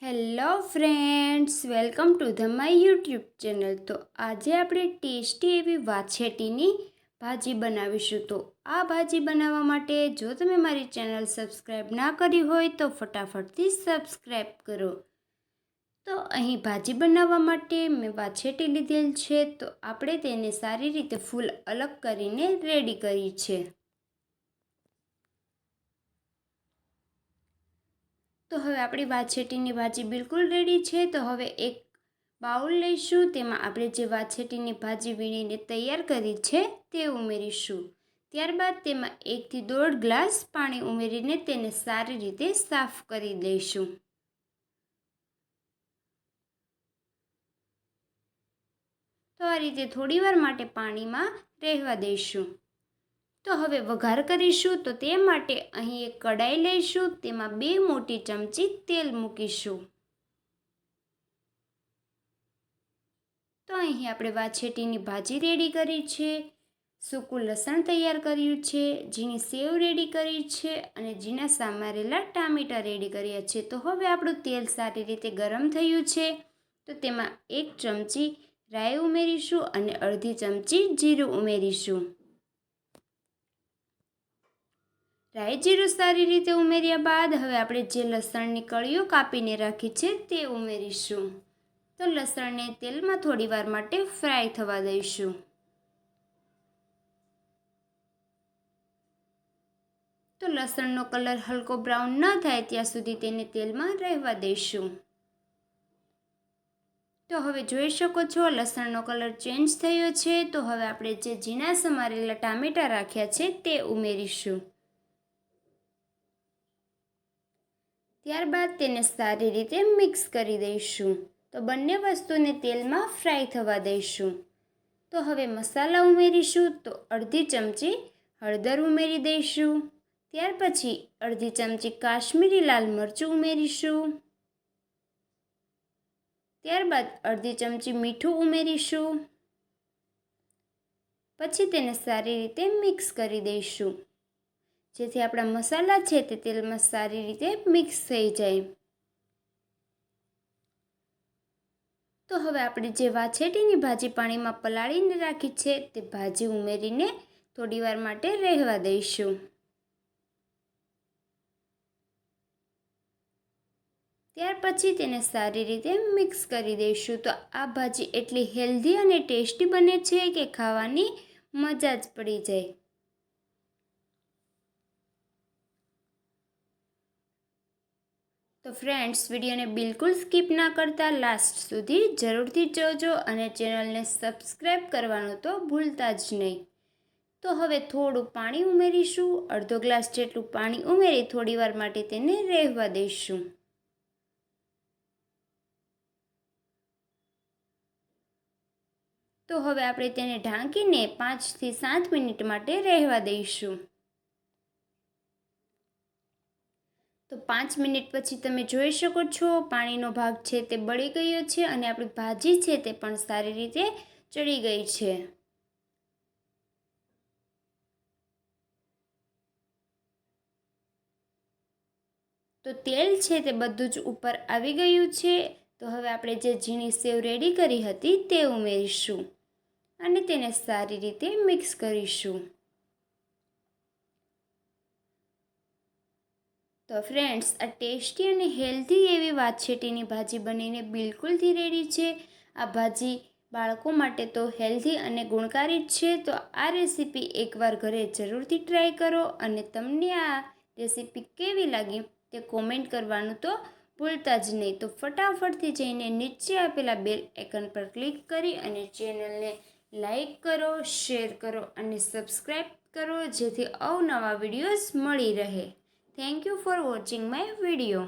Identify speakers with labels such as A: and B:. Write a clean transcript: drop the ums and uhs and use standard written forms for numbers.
A: Hello friends, welcome to the my YouTube channel. તો આજે આપણે ટેસ્ટી એવી વાછેટીની ભાજી બનાવીશું। તો આ ભાજી બનાવવા માટે જો તમે મારી ચેનલ સબસ્ક્રાઈબ ના કરી હોય તો ફટાફટથી સબસ્ક્રાઈબ કરો। તો અહીં ભાજી બનાવવા માટે મેં વાછેટી લીધેલ છે, તો આપણે તેને સારી રીતે ફૂલ અલગ કરીને રેડી કરી છે। તો હવે આપણી વાછેટીની ભાજી બિલકુલ રેડી છે। તો હવે એક બાઉલ લઈશું, તેમાં આપણે જે વાછેટીની ભાજી વીણીને તૈયાર કરી છે તે ઉમેરીશું। ત્યારબાદ તેમાં 1 થી 1.5 ગ્લાસ પાણી ઉમેરીને તેને સારી રીતે સાફ કરી લઈશું। તો આ રીતે થોડીવાર માટે પાણીમાં રહેવા દઈશું। તો હવે વઘાર કરીશું। તો તે માટે અહીં એક કડાઈ લઈશું, તેમાં 2 મોટી ચમચી તેલ મૂકીશું। તો અહીં આપણે વાછેટીની ભાજી રેડી કરી છે, સૂકું લસણ તૈયાર કર્યું છે, ઝીણી સેવ રેડી કરી છે અને ઝીણા સમારેલા ટામેટાં રેડી કર્યા છે। તો હવે આપણું તેલ સારી રીતે ગરમ થયું છે, તો તેમાં 1 ચમચી રાઈ ઉમેરીશું અને અડધી ચમચી જીરું ઉમેરીશું। રાઈ જીરું સારી રીતે ઉમેર્યા બાદ હવે આપણે જે લસણની કળીઓ કાપીને રાખી છે તે ઉમેરીશું। તો લસણને તેલમાં થોડીવાર માટે ફ્રાય થવા દઈશું। તો લસણનો કલર હલકો બ્રાઉન ન થાય ત્યાં સુધી તેને તેલમાં રહેવા દઈશું। તો હવે જોઈ શકો છો લસણનો કલર ચેન્જ થયો છે। તો હવે આપણે જે ઝીણા સમારેલા ટામેટાં રાખ્યા છે તે ઉમેરીશું। ત્યારબાદ તેને સારી રીતે મિક્સ કરી દઈશું। તો બંને વસ્તુને તેલમાં ફ્રાય થવા દઈશું। તો હવે મસાલા ઉમેરીશું। તો અડધી ચમચી હળદર ઉમેરી દઈશું। ત્યાર પછી અડધી ચમચી કાશ્મીરી લાલ મરચું ઉમેરીશું। ત્યારબાદ અડધી ચમચી મીઠું ઉમેરીશું। પછી તેને સારી રીતે મિક્સ કરી દઈશું, જેથી આપણા મસાલા છે તે તેલમાં સારી રીતે મિક્સ થઈ જાય। તો હવે આપણે જે વાછેટીની ભાજી પાણીમાં પલાળીને રાખી છે તે ભાજી ઉમેરીને થોડીવાર માટે રહેવા દઈશું। ત્યાર પછી તેને સારી રીતે મિક્સ કરી દઈશું। તો આ ભાજી એટલી હેલ્ધી અને ટેસ્ટી બને છે કે ખાવાની મજા જ પડી જાય। તો ફ્રેન્ડ્સ, વિડીયોને બિલકુલ સ્કીપ ના કરતા લાસ્ટ સુધી જરૂરથી જોજો અને ચેનલને સબસ્ક્રાઈબ કરવાનું તો ભૂલતા જ નહીં। તો હવે થોડું પાણી ઉમેરીશું, અડધો ગ્લાસ જેટલું પાણી ઉમેરી થોડીવાર માટે તેને રહેવા દઈશું। તો હવે આપણે તેને ઢાંકીને 5 થી 7 મિનિટ માટે રહેવા દઈશું। તો 5 મિનિટ પછી તમે જોઈ શકો છો પાણીનો ભાગ છે તે બળી ગયો છે અને આપણી ભાજી છે તે પણ સારી રીતે ચડી ગઈ છે। તો તેલ છે તે બધું જ ઉપર આવી ગયું છે। તો હવે આપણે જે ઝીણી સેવ રેડી કરી હતી તે ઉમેરીશું અને તેને સારી રીતે મિક્સ કરીશું। તો ફ્રેન્ડ્સ, આ ટેસ્ટી અને હેલ્ધી એવી વાછેટીની ભાજી બનીને બિલકુલથી રેડી છે। આ ભાજી બાળકો માટે તો હેલ્ધી અને ગુણકારી જ છે। તો આ રેસીપી એકવાર ઘરે જરૂરથી ટ્રાય કરો અને તમને આ રેસીપી કેવી લાગી તે કોમેન્ટ કરવાનું તો ભૂલતા જ નહીં। તો ફટાફટથી જઈને નીચે આપેલા બેલ આઇકન પર ક્લિક કરી અને ચેનલને લાઈક કરો, શેર કરો અને સબસ્ક્રાઈબ કરો, જેથી અવનવા વિડીયોઝ મળી રહે। Thank you for watching my video.